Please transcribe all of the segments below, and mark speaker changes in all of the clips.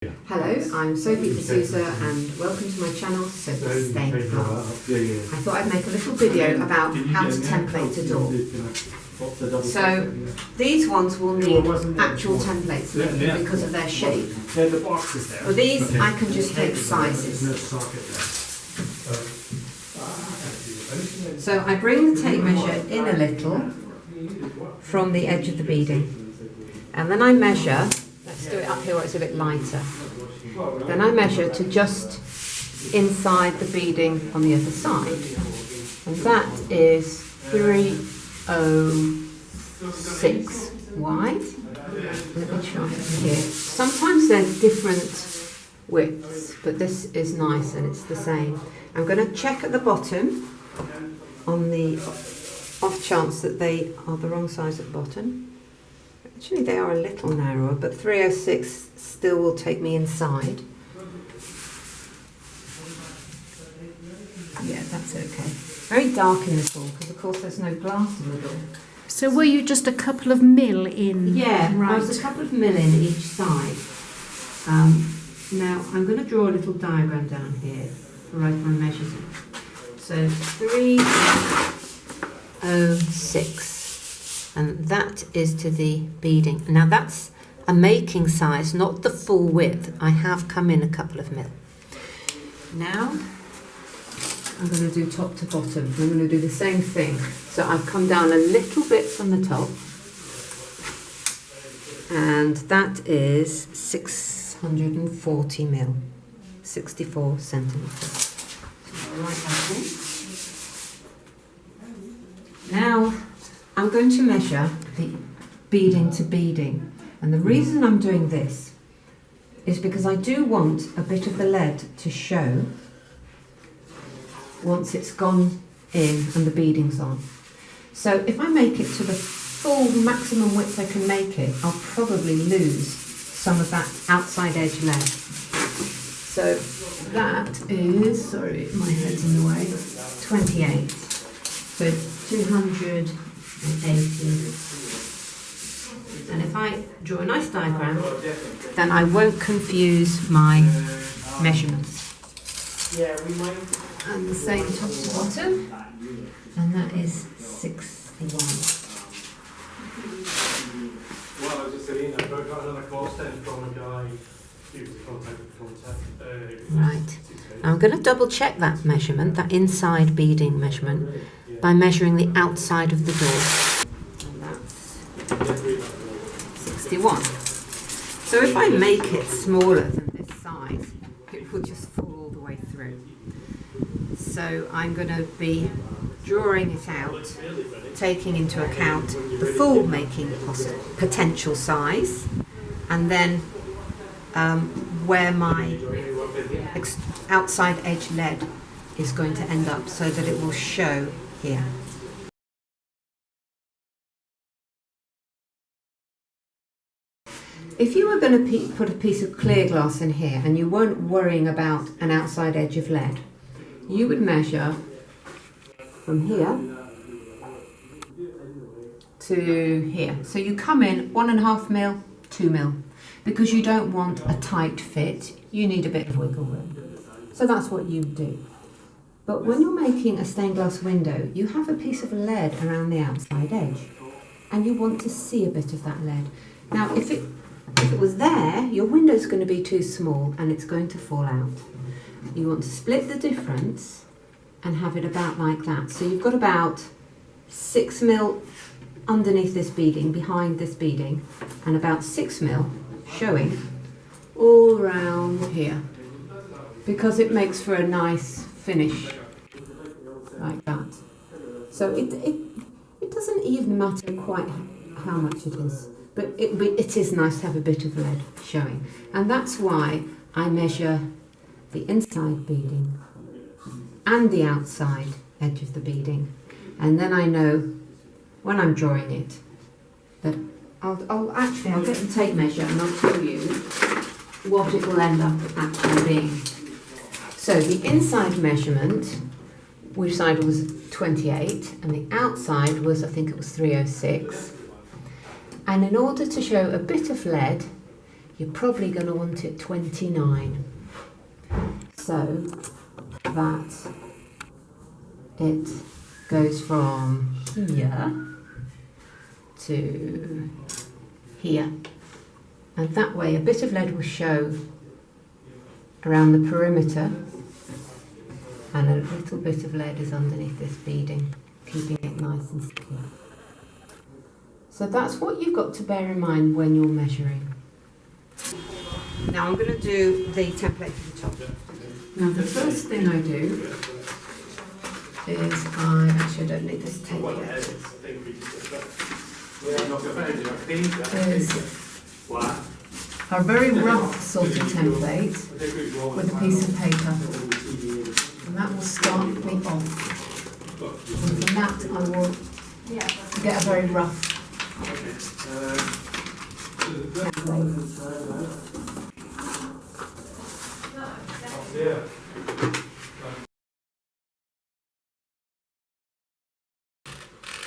Speaker 1: Hello, I'm Sophie and welcome to my channel, Sophie's Stained Glass. I thought I'd make a little video about how to template a door. So these ones will need actual templates because of their shape. For these I can just take sizes. So I bring the tape measure in a little from the edge of the beading, and then I measure. Let's do it up here where it's a bit lighter. Then I measure to just inside the beading on the other side. And that is 306 wide. Let me try it here. Sometimes they're different widths, but this is nice and it's the same. I'm going to check at the bottom on the off chance that they are the wrong size at the bottom. Actually, they are a little narrower, but 306 still will take me inside. Yeah, that's okay. Very dark in this door because, of course, there's no glass in the door.
Speaker 2: So were you just a couple of mil in?
Speaker 1: Yeah,
Speaker 2: right.
Speaker 1: I was a couple of mil in each side. Now, I'm going to draw a little diagram down here to write my measures in. So 306. And that is to the beading. Now that's a making size, not the full width. I have come in a couple of mil. Now I'm going to do top to bottom. I'm going to do the same thing. So I've come down a little bit from the top, and that is 640 mil, 64 centimetres. So I'll write that in. Now I'm going to measure the beading to beading, and the reason I'm doing this is because I do want a bit of the lead to show once it's gone in and the beading's on. So if I make it to the full maximum width I can make it, I'll probably lose some of that outside edge lead. So that is, sorry, my head's in the way, 28. So 280. And if I draw a nice diagram, then I won't confuse my measurements. And the same top to bottom, and that is 61.
Speaker 3: Well, I was just saying, I've got another cost then from a guy who was contact.
Speaker 1: Right. Now I'm going to double check that measurement, that inside beading measurement, by measuring the outside of the door. And that's 61. So if I make it smaller than this size, it will just fall all the way through. So I'm going to be drawing it out, taking into account the full making potential size, and then where my outside edge lead is going to end up, so that it will show here. If you were going to put a piece of clear glass in here and you weren't worrying about an outside edge of lead, you would measure from here to here. So you come in 1.5 mil, 2 mil, because you don't want a tight fit. You need a bit of wiggle room. So that's what you do. But when you're making a stained glass window, you have a piece of lead around the outside edge, and you want to see a bit of that lead. Now, if it was there, your window's going to be too small and it's going to fall out. You want to split the difference and have it about like that. So you've got about 6 mil underneath this beading, behind this beading, and about 6 mil showing all around here, because it makes for a nice finish like that. So it doesn't even matter quite how much it is, but it is nice to have a bit of lead showing, and that's why I measure the inside beading and the outside edge of the beading, and then I know when I'm drawing it that I'll get the tape measure and I'll tell you what it will end up actually being. So the inside measurement, which side was 28, and the outside was, I think it was 306. And in order to show a bit of lead, you're probably going to want it 29. So that it goes from here to here. And that way a bit of lead will show around the perimeter and a little bit of lead is underneath this beading, keeping it nice and secure. So that's what you've got to bear in mind when you're measuring. Now I'm going to do the template for the top. Now the first thing I do is actually I don't need this tape yet. Is a very rough sort of template with a piece of paper, and that will start me off. And from that I will get a very rough template.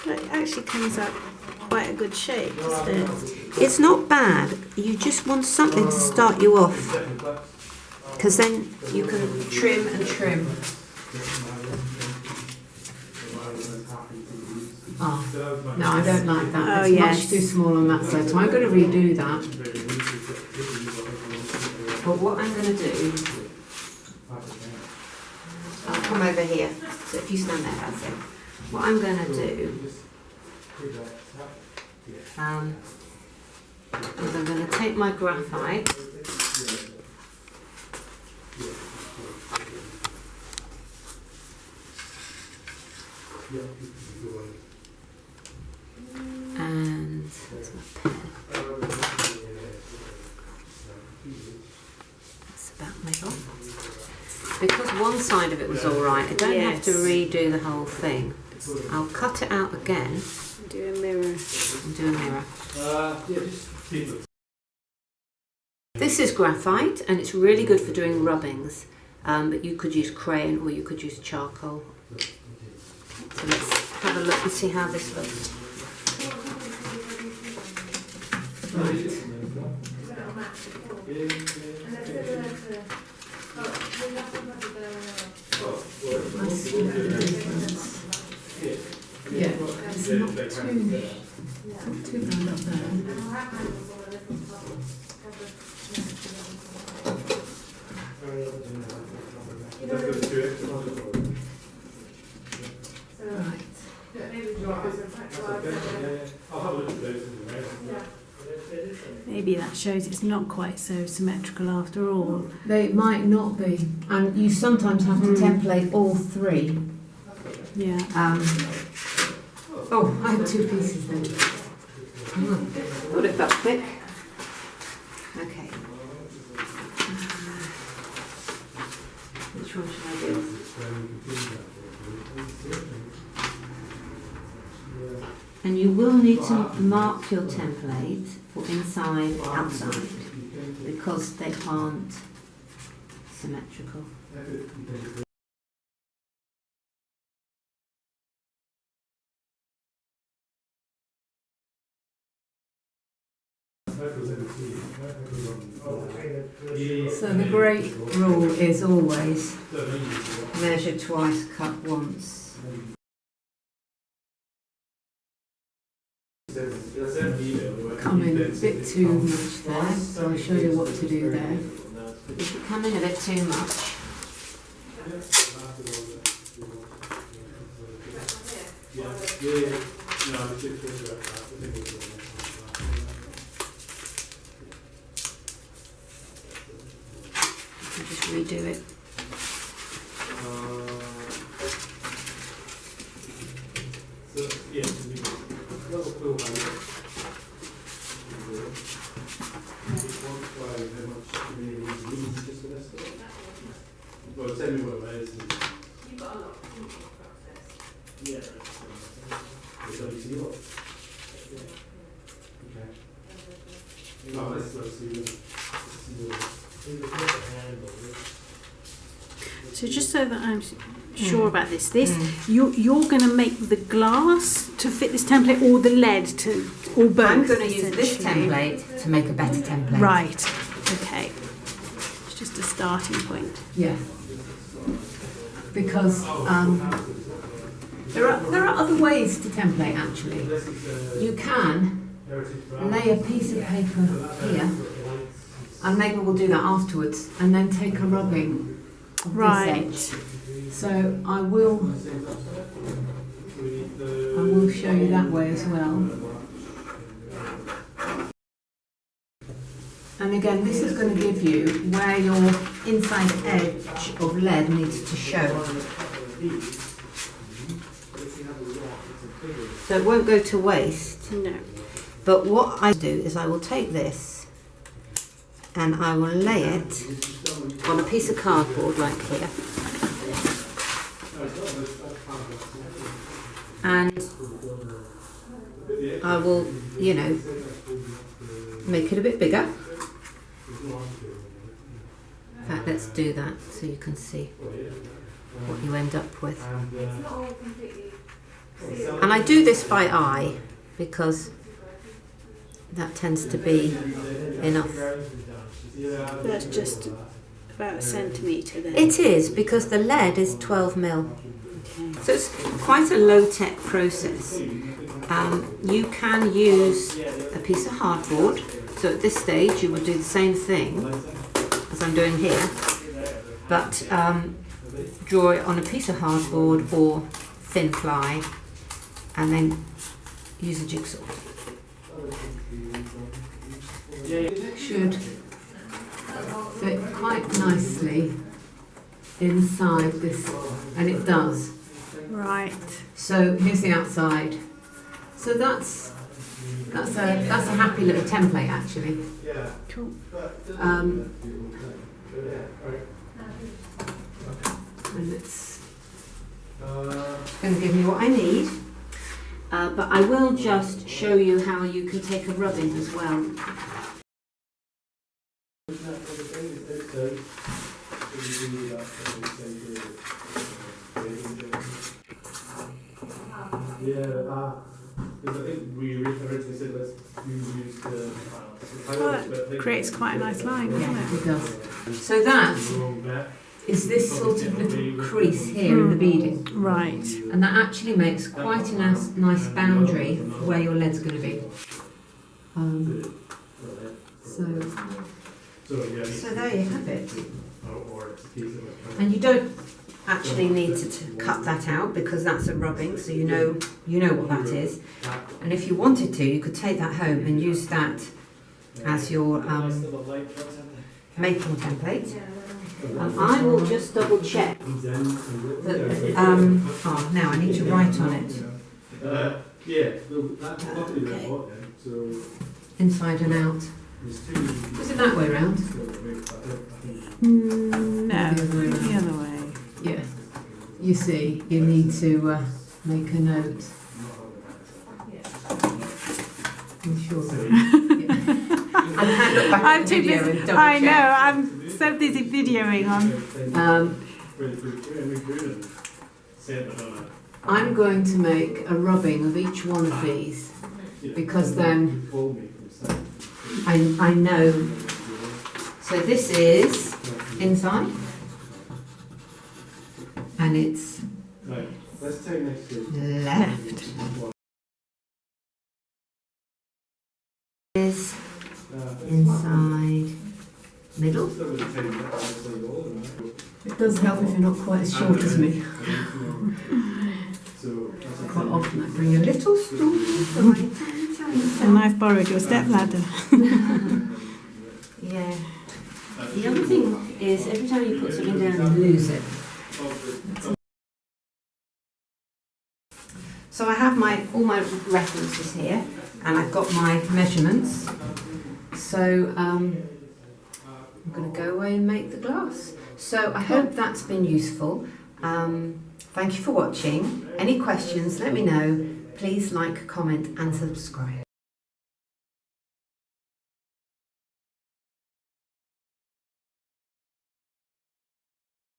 Speaker 4: It actually comes out quite a good shape, doesn't it?
Speaker 1: It's not bad, you just want something to start you off, because then you can trim and trim. Oh, no, I don't like that.
Speaker 4: Oh,
Speaker 1: It's
Speaker 4: yes.
Speaker 1: much too small on that side, so I'm going to redo that. But what I'm going to do, I'll come over here. So if you stand there, that's it. What I'm going to do is I'm going to take my graphite and that's my pen. That's about middle. Because one side of it was all right, I don't have to redo the whole thing. I'll cut it out again
Speaker 4: Do a mirror.
Speaker 1: and do a mirror. This is graphite and it's really good for doing rubbings, but you could use crayon or you could use charcoal. So let's have a look and see how this looks. Right. I see the difference. Yeah, it's not too bad up there. Right.
Speaker 4: Maybe that shows it's not quite so symmetrical after all.
Speaker 1: They might not be, and you sometimes have to template all three.
Speaker 4: Yeah.
Speaker 1: Oh, I had two pieces then. Thought it felt quick. Okay. Which one should I do? And you will need to mark your template for inside, outside, because they aren't symmetrical. So the great rule is always measure twice, cut once. Come in a bit too much there, so I'll show you what to do there. If you come in a bit too much, you just redo it.
Speaker 3: Well, tell me what it is.
Speaker 5: You've got a lot of process.
Speaker 3: Yeah. Okay. Oh, let's see.
Speaker 4: So just so that I'm sure about this, you're going to make the glass to fit this template, or the lead to, or both?
Speaker 1: I'm going to use this
Speaker 4: essentially?
Speaker 1: template to make a better template.
Speaker 4: Right. Just a starting point.
Speaker 1: Yeah. Because there are other ways to template actually. You can lay a piece of paper here, and maybe we'll do that afterwards, and then take a rubbing of
Speaker 4: Right.
Speaker 1: this edge. So I will show you that way as well. And again, this is going to give you where your inside edge of lead needs to show. So it won't go to waste.
Speaker 4: No.
Speaker 1: But what I do is I will take this and I will lay it on a piece of cardboard like here. And I will, you know, make it a bit bigger. In fact, let's do that so you can see what you end up with. And I do this by eye because that tends to be enough.
Speaker 4: That's just about a centimetre then.
Speaker 1: It is, because the lead is 12 mil. So it's quite a low-tech process. You can use a piece of hardboard. So at this stage you would do the same thing as I'm doing here, but draw it on a piece of hardboard or thin ply and then use a jigsaw. Should fit quite nicely inside this, and it does.
Speaker 4: Right.
Speaker 1: So here's the outside. So that's a happy little template actually.
Speaker 4: Cool.
Speaker 1: And it's going to give me what I need. But I will just show you how you can take a rubbing as well.
Speaker 3: Because I think we originally said let's use the
Speaker 4: That creates quite a nice line, doesn't
Speaker 1: Yeah,
Speaker 4: it?
Speaker 1: it does. So that is this sort of little crease here in the beading.
Speaker 4: Right.
Speaker 1: And that actually makes quite a nice boundary for where your lead's going to be. So there you have it. And you don't actually need to cut that out because that's a rubbing, so you know what that is. And if you wanted to, you could take that home and use that as your making template. I will just double check that. Oh, now I need to write on it. Inside and out. Was it that way round?
Speaker 4: No, the other way.
Speaker 1: Yeah. You see, you need to make a note. I'm sure. I can't look back at the video and double
Speaker 4: I know,
Speaker 1: check.
Speaker 4: I'm so busy videoing
Speaker 1: I'm going to make a rubbing of each one of these because then I know. So this is inside and it's left. Is inside middle. It does help if you're not quite as short as me. Quite often I bring a little stool.
Speaker 4: And I've borrowed your stepladder.
Speaker 1: Yeah. The other thing is every time you put something down you lose it. So I have all my references here and I've got my measurements. So I'm going to go away and make the glass. So I hope that's been useful. Thank you for watching. Any questions, let me know. Please like, comment and subscribe.